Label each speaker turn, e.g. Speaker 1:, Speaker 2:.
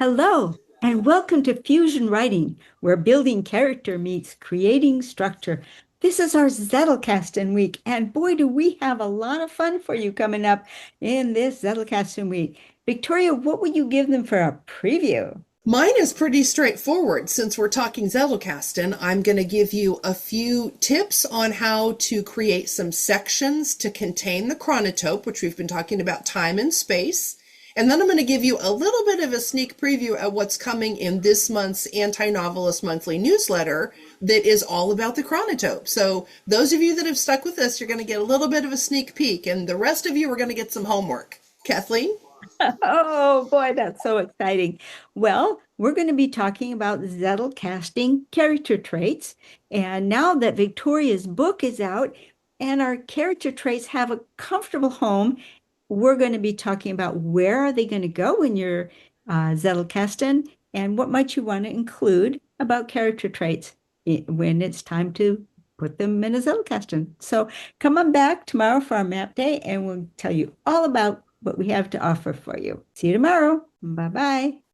Speaker 1: Hello, and welcome to Fusion Writing, where building character meets creating structure. This is our Zettelkasten week, and boy, do we have a lot of fun for you coming up in this Zettelkasten week. Victoria, what would you give them for a preview?
Speaker 2: Mine is pretty straightforward. Since we're talking Zettelkasten, I'm going to give you a few tips on how to create some sections to contain the chronotope, which we've been talking about time and space. And then I'm going to give you a little bit of a sneak preview of what's coming in this month's Anti-Novelist Monthly newsletter that is all about the chronotope. So those of you that have stuck with us, you're going to get a little bit of a sneak peek, and the rest of you are going to get some homework. Kathleen?
Speaker 1: Oh boy, that's so exciting. Well, we're going to be talking about Zettelkasting character traits. And now that Victoria's book is out and our character traits have a comfortable home, we're going to be talking about where are they going to go in your Zettelkasten and what might you want to include about character traits when it's time to put them in a Zettelkasten. So come on back tomorrow for our map day and we'll tell you all about what we have to offer for you. See you tomorrow. Bye bye.